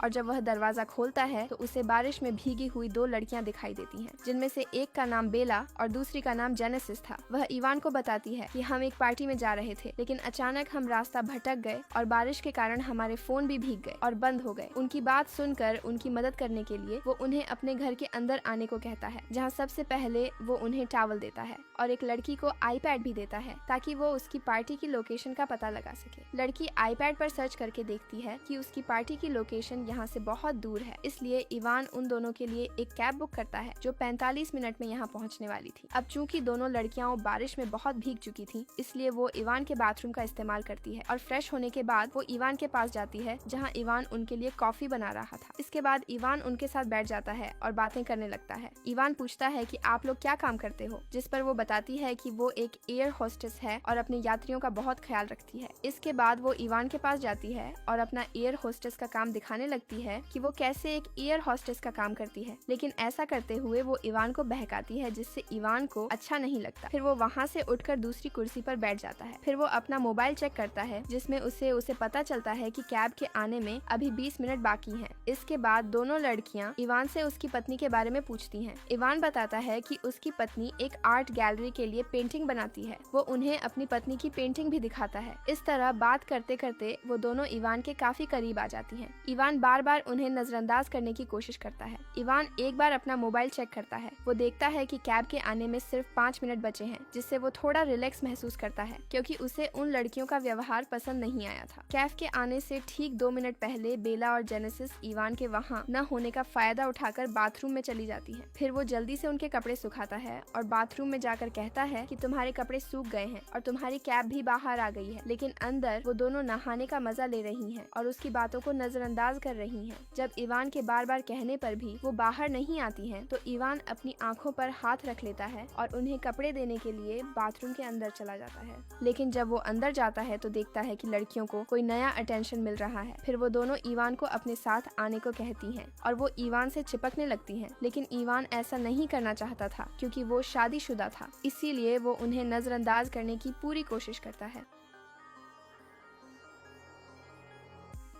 और जब वह दरवाजा खोलता है तो उसे बारिश में भीगी हुई 2 लड़कियां दिखाई देती हैं, जिनमें से एक का नाम बेला और दूसरी का नाम जेनेसिस था। वह इवान को बताती है कि हम एक पार्टी में जा रहे थे, लेकिन अचानक हम रास्ता भटक गए और बारिश के कारण हमारे फोन भी भीग गए और बंद हो गए। उनकी बात सुनकर उनकी मदद करने के लिए वो उन्हें अपने घर के अंदर आने को कहता है, जहाँ सबसे पहले वो उन्हें टॉवल देता है और एक लड़की को आईपैड भी देता है ताकि वो उसकी पार्टी की लोकेशन का पता लगा सके। लड़की आईपैड पर सर्च करके देखती है कि उसकी पार्टी की लोकेशन यहाँ से बहुत दूर है, इसलिए इवान उन दोनों के लिए एक कैब बुक करता है जो 45 मिनट में यहाँ पहुँचने वाली थी। अब चूंकि दोनों लड़कियां बारिश में बहुत भीग चुकी थी, इसलिए वो इवान के बाथरूम का इस्तेमाल करती है और फ्रेश होने के बाद वो इवान के पास जाती है, जहाँ इवान उनके लिए कॉफी बना रहा था। इसके बाद इवान उनके साथ बैठ जाता है और बातें करने लगता है। इवान पूछता है कि आप लोग क्या काम करते हो, जिस पर वो बताती है कि वो एक एयर होस्टेस है और अपने यात्रियों का बहुत ख्याल रखती है। इसके बाद वो इवान के पास जाती है और अपना एयर होस्टेस का काम दिखाने लगती है कि वो कैसे एक एयर होस्टेस का काम करती है, लेकिन ऐसा करते हुए वो इवान को बहकाती है, जिससे इवान को अच्छा नहीं लगता। फिर वो वहाँ से उठकर दूसरी कुर्सी पर बैठ जाता है। फिर वो अपना मोबाइल चेक करता है, जिसमें उसे पता चलता है कि कैब के आने में अभी 20 मिनट बाकी हैं। इसके बाद दोनों लड़कियां इवान से उसकी पत्नी के बारे में पूछती हैं। इवान बताता है कि उसकी पत्नी एक आर्ट गैलरी के लिए पेंटिंग बनाती है। वो उन्हें अपनी पत्नी की पेंटिंग भी दिखाता है। इस तरह बात करते करते वो दोनों इवान के काफी करीब आ जाती हैं। इवान बार बार उन्हें नजरअंदाज करने की कोशिश करता है। इवान एक बार अपना मोबाइल चेक करता है। वो देखता है कि कैब के आने में सिर्फ 5 मिनट बचे हैं, जिससे वो थोड़ा रिलैक्स महसूस करता है, क्योंकि उसे उन लड़कियों का व्यवहार पसंद नहीं आया था। कैब के आने से ठीक 2 मिनट पहले बेला और जेनेसिस इवान के वहाँ न होने का फायदा उठाकर बाथरूम में चली जाती है। फिर वो जल्दी से उनके कपड़े सुखाता है और बाथरूम में जाकर कहता है कि तुम्हारे कपड़े सूख गए हैं और तुम्हारी कैब भी बाहर आ गई है, लेकिन अंदर वो दोनों नहाने का मजा ले रही हैं और उसकी बातों को नजरअंदाज कर रही हैं। जब इवान के बार बार कहने पर भी वो बाहर नहीं आती हैं, तो इवान अपनी आंखों पर हाथ रख लेता है और उन्हें कपड़े देने के लिए बाथरूम के अंदर चला जाता है। लेकिन जब वो अंदर जाता है तो देखता है कि लड़कियों को कोई नया अटेंशन मिल रहा है। फिर वो दोनों इवान को अपने साथ आने को कहती हैं और वो इवान से चिपकने लगती हैं, लेकिन इवान ऐसा नहीं करना चाहता था क्योंकि वो शादीशुदा था, इसीलिए वो उन्हें नजरअंदाज करने की पूरी कोशिश करता है।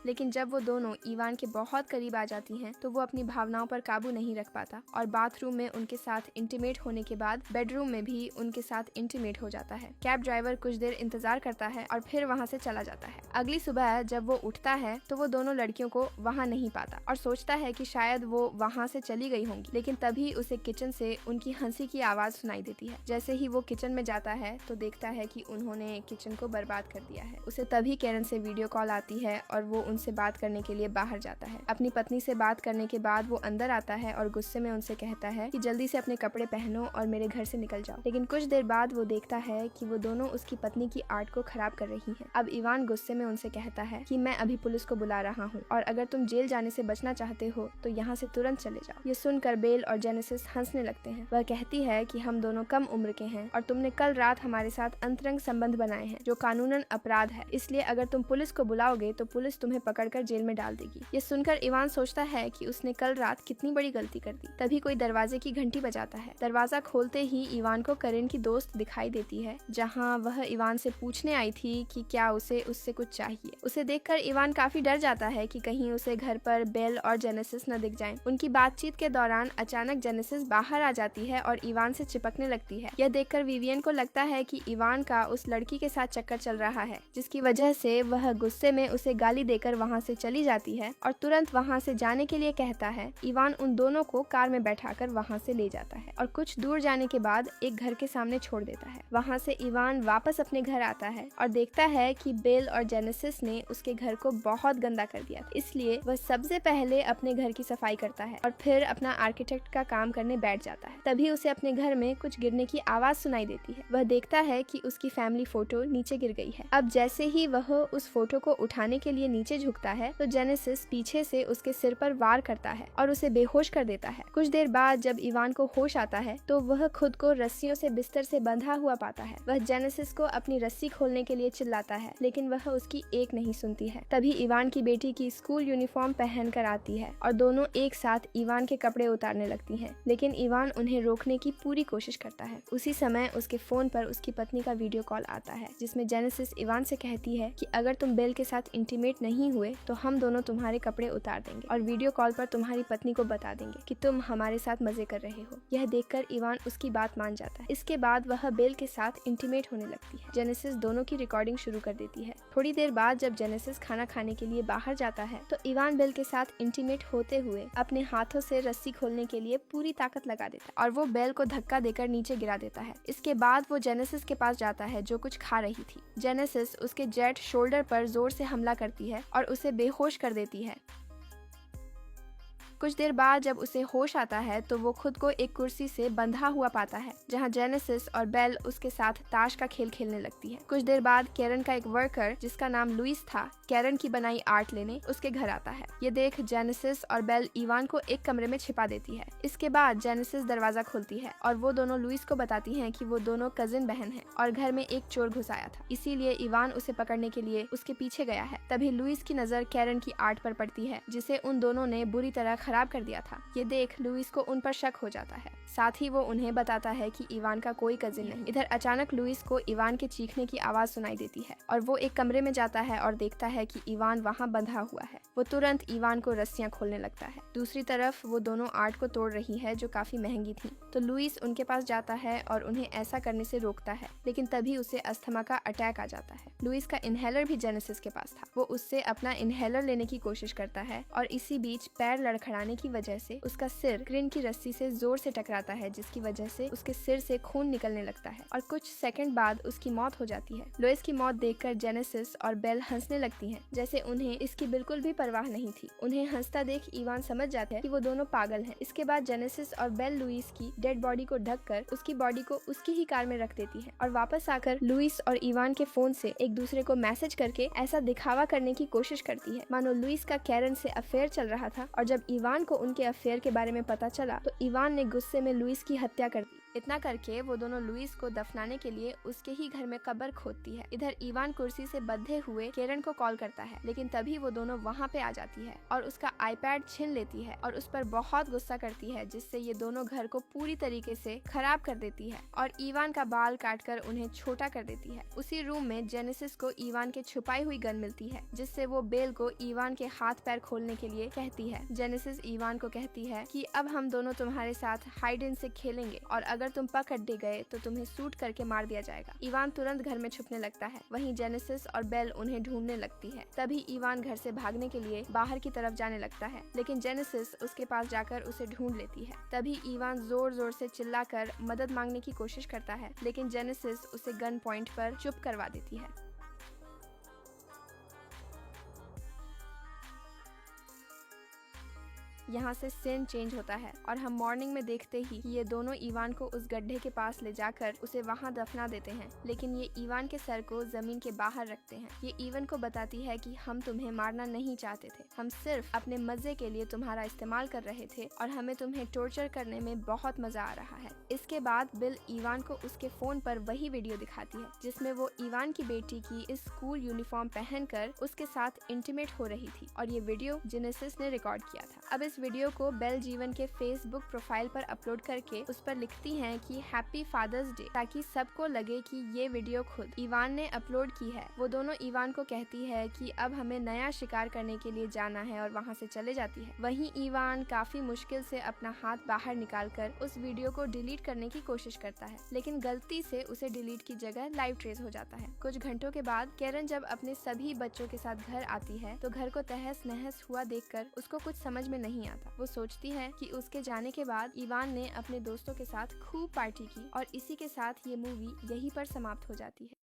लेकिन जब वो दोनों इवान के बहुत करीब आ जाती हैं, तो वो अपनी भावनाओं पर काबू नहीं रख पाता और बाथरूम में उनके साथ इंटीमेट होने के बाद बेडरूम में भी उनके साथ इंटीमेट हो जाता है। कैब ड्राइवर कुछ देर इंतजार करता है और फिर वहाँ से चला जाता है। अगली सुबह जब वो उठता है तो वो दोनों लड़कियों को वहाँ नहीं पाता और सोचता है कि शायद वो वहाँ से चली गई होंगी, लेकिन तभी उसे किचन से उनकी हंसी की आवाज सुनाई देती है। जैसे ही वो किचन में जाता है तो देखता है कि उन्होंने किचन को बर्बाद कर दिया है। उसे तभी कैरन से वीडियो कॉल आती है और वो उनसे बात करने के लिए बाहर जाता है। अपनी पत्नी से बात करने के बाद वो अंदर आता है और गुस्से में उनसे कहता है कि जल्दी से अपने कपड़े पहनो और मेरे घर से निकल जाओ। लेकिन कुछ देर बाद वो देखता है कि वो दोनों उसकी पत्नी की आर्ट को खराब कर रही हैं। अब इवान गुस्से में उनसे कहता है कि मैं अभी पुलिस को बुला रहा हूँ और अगर तुम जेल जाने से बचना चाहते हो तो यहाँ से तुरंत चले जाओ। ये सुनकर बेल और जेनेसिस हंसने लगते हैं। वह कहती है कि हम दोनों कम उम्र के हैं और तुमने कल रात हमारे साथ अंतरंग संबंध बनाए हैं, जो कानूनन अपराध है, इसलिए अगर तुम पुलिस को बुलाओगे तो पुलिस तुम्हें पकड़कर जेल में डाल देगी। ये सुनकर इवान सोचता है कि उसने कल रात कितनी बड़ी गलती कर दी। तभी कोई दरवाजे की घंटी बजाता है। दरवाजा खोलते ही इवान को करेन की दोस्त दिखाई देती है, जहाँ वह इवान से पूछने आई थी कि क्या उसे उससे कुछ चाहिए। उसे देखकर इवान काफी डर जाता है कि कहीं उसे घर पर बेल और जेनेसिस न दिख जाएं। उनकी बातचीत के दौरान अचानक जेनेसिस बाहर आ जाती है और इवान से चिपकने लगती है। यह देखकर विवियन को लगता है कि इवान का उस लड़की के साथ चक्कर चल रहा है, जिसकी वजह से वह गुस्से में उसे गाली देकर वहाँ से चली जाती है और तुरंत वहाँ से जाने के लिए कहता है। इवान उन दोनों को कार में बैठाकर वहाँ से ले जाता है और कुछ दूर जाने के बाद एक घर के सामने छोड़ देता है। वहाँ से इवान वापस अपने घर आता है और देखता है कि बेल और जेनेसिस ने उसके घर को बहुत गंदा कर दिया था, इसलिए वह सबसे पहले अपने घर की सफाई करता है और फिर अपना आर्किटेक्ट का काम करने बैठ जाता है। तभी उसे अपने घर में कुछ गिरने की आवाज सुनाई देती है। वह देखता है कि उसकी फैमिली फोटो नीचे गिर गई है। अब जैसे ही वह उस फोटो को उठाने के लिए नीचे झुकता है तो जेनेसिस पीछे से उसके सिर पर वार करता है और उसे बेहोश कर देता है। कुछ देर बाद जब इवान को होश आता है तो वह खुद को रस्सियों से बिस्तर से बंधा हुआ पाता है। वह जेनेसिस को अपनी रस्सी खोलने के लिए चिल्लाता है, लेकिन वह उसकी एक नहीं सुनती है। तभी इवान की बेटी की स्कूल यूनिफॉर्म पहन कर आती है और दोनों एक साथ इवान के कपड़े उतारने लगती हैं, लेकिन इवान उन्हें रोकने की पूरी कोशिश करता है। उसी समय उसके फोन पर उसकी पत्नी का वीडियो कॉल आता है, जिसमें जेनेसिस इवान से कहती है कि अगर तुम बेल के साथ इंटीमेट नहीं नहीं हुए तो हम दोनों तुम्हारे कपड़े उतार देंगे और वीडियो कॉल पर तुम्हारी पत्नी को बता देंगे कि तुम हमारे साथ मजे कर रहे हो। यह देखकर इवान उसकी बात मान जाता है। इसके बाद वह बेल के साथ इंटीमेट होने लगती है। जेनेसिस दोनों की रिकॉर्डिंग शुरू कर देती है। थोड़ी देर बाद जब जेनेसिस खाना खाने के लिए बाहर जाता है तो इवान बेल के साथ इंटीमेट होते हुए अपने हाथों से रस्सी खोलने के लिए पूरी ताकत लगा देता है और वो बेल को धक्का देकर नीचे गिरा देता है। इसके बाद वो जेनेसिस के पास जाता है जो कुछ खा रही थी। जेनेसिस उसके जेट शोल्डर पर जोर से हमला करती है और उसे बेहोश कर देती है। कुछ देर बाद जब उसे होश आता है तो वो खुद को एक कुर्सी से बंधा हुआ पाता है जहां जेनेसिस और बेल उसके साथ ताश का खेल खेलने लगती है। कुछ देर बाद कैरन का एक वर्कर जिसका नाम लुइस था कैरन की बनाई आर्ट लेने उसके घर आता है। ये देख जेनेसिस और बेल इवान को एक कमरे में छिपा देती है। इसके बाद जेनेसिस दरवाजा खोलती है और वो दोनों लुइस को बताती हैं कि वो दोनों कजिन बहन हैं और घर में एक चोर घुस आया था, इसीलिए इवान उसे पकड़ने के लिए उसके पीछे गया है। तभी लुइस की नजर कैरन की आर्ट पर पड़ती है जिसे उन दोनों ने बुरी तरह खराब कर दिया था। ये देख लुइस को उन पर शक हो जाता है। साथ ही वो उन्हें बताता है कि इवान का कोई कजिन नहीं। इधर अचानक लुइस को इवान के चीखने की आवाज सुनाई देती है और वो एक कमरे में जाता है और देखता है कि इवान वहाँ बंधा हुआ है। वो तुरंत इवान को रस्सियां खोलने लगता है। दूसरी तरफ वो दोनों आर्ट को तोड़ रही है जो काफी महंगी थी, तो लुइस उनके पास जाता है और उन्हें ऐसा करने से रोकता है, लेकिन तभी उसे अस्थमा का अटैक आ जाता है। लुइस का इनहेलर भी जेनेसिस के पास था। वो उससे अपना इनहेलर लेने की कोशिश करता है और इसी बीच पैर लड़खड़ाने की वजह से उसका सिर क्रेन की रस्सी से जोर से टकराता है, जिसकी वजह से उसके सिर से खून निकलने लगता है और कुछ सेकंड बाद उसकी मौत हो जाती है। लुइस की मौत देखकर जेनेसिस और बेल हंसने लगती हैं, जैसे उन्हें इसकी बिल्कुल भी परवाह नहीं थी। उन्हें हंसता देख इवान समझ जाता है कि वो दोनों पागल हैं। इसके बाद जेनेसिस और बेल लुइस की डेड बॉडी को ढककर उसकी बॉडी को उसकी ही कार में रख देती है और वापस आकर लुइस और इवान के फोन से एक दूसरे को मैसेज करके ऐसा दिखावा करने की कोशिश करती है मानो लुइस का कैरन से अफेयर चल रहा था। और जब इवान को उनके अफेयर के बारे में पता चला तो इवान ने गुस्से में लुइस की हत्या कर दी। इतना करके वो दोनों लुइस को दफनाने के लिए उसके ही घर में कब्र खोदती है। इधर इवान कुर्सी से बंधे हुए कैरन को कॉल करता है, लेकिन तभी वो दोनों वहाँ पे आ जाती है और उसका आईपैड छीन लेती है और उस पर बहुत गुस्सा करती है, जिससे ये दोनों घर को पूरी तरीके से खराब कर देती है और इवान का बाल काटकर उन्हें छोटा कर देती है। उसी रूम में जेनेसिस को इवान के छुपाई हुई गन मिलती है, जिससे वो बेल को इवान के हाथ पैर खोलने के लिए कहती है। जेनेसिस इवान को कहती है कि अब हम दोनों तुम्हारे साथ हाइड एंड सीक खेलेंगे और अगर तुम पकड़ गए तो तुम्हें शूट करके मार दिया जाएगा। इवान तुरंत घर में छुपने लगता है। वहीं जेनेसिस और बेल उन्हें ढूंढने लगती है। तभी इवान घर से भागने के लिए बाहर की तरफ जाने लगता है, लेकिन जेनेसिस उसके पास जाकर उसे ढूंढ लेती है। तभी इवान जोर जोर से चिल्लाकर मदद मांगने की कोशिश करता है, लेकिन जेनेसिस उसे गन पॉइंट पर चुप करवा देती है। यहाँ से सीन चेंज होता है और हम मॉर्निंग में देखते ही कि ये दोनों इवान को उस गड्ढे के पास ले जाकर उसे वहाँ दफना देते हैं, लेकिन ये इवान के सर को जमीन के बाहर रखते हैं। ये इवान को बताती है कि हम तुम्हें मारना नहीं चाहते थे, हम सिर्फ अपने मजे के लिए तुम्हारा इस्तेमाल कर रहे थे और हमें तुम्हें टॉर्चर करने में बहुत मजा आ रहा है। इसके बाद बिल इवान को उसके फोन पर वही वीडियो दिखाती है जिसमें वो इवान की बेटी की इस स्कूल यूनिफॉर्म पहनकर उसके साथ इंटीमेट हो रही थी और ये वीडियो जेनेसिस ने रिकॉर्ड किया था। अब इस वीडियो को बेल जीवन के फेसबुक प्रोफाइल पर अपलोड करके उस पर लिखती हैं कि हैप्पी फादर्स डे, ताकि सबको लगे कि ये वीडियो खुद इवान ने अपलोड की है। वो दोनों इवान को कहती है कि अब हमें नया शिकार करने के लिए जाना है और वहाँ से चले जाती है। वहीं इवान काफी मुश्किल से अपना हाथ बाहर निकालकर उस वीडियो को डिलीट करने की कोशिश करता है, लेकिन गलती से उसे डिलीट की जगह लाइव ट्रेस हो जाता है। कुछ घंटों के बाद कैरन जब अपने सभी बच्चों के साथ घर आती है तो घर को तहस नहस हुआ देखकर उसको कुछ समझ में नहीं आता। वो सोचती है कि उसके जाने के बाद इवान ने अपने दोस्तों के साथ खूब पार्टी की और इसी के साथ ये मूवी यहीं पर समाप्त हो जाती है।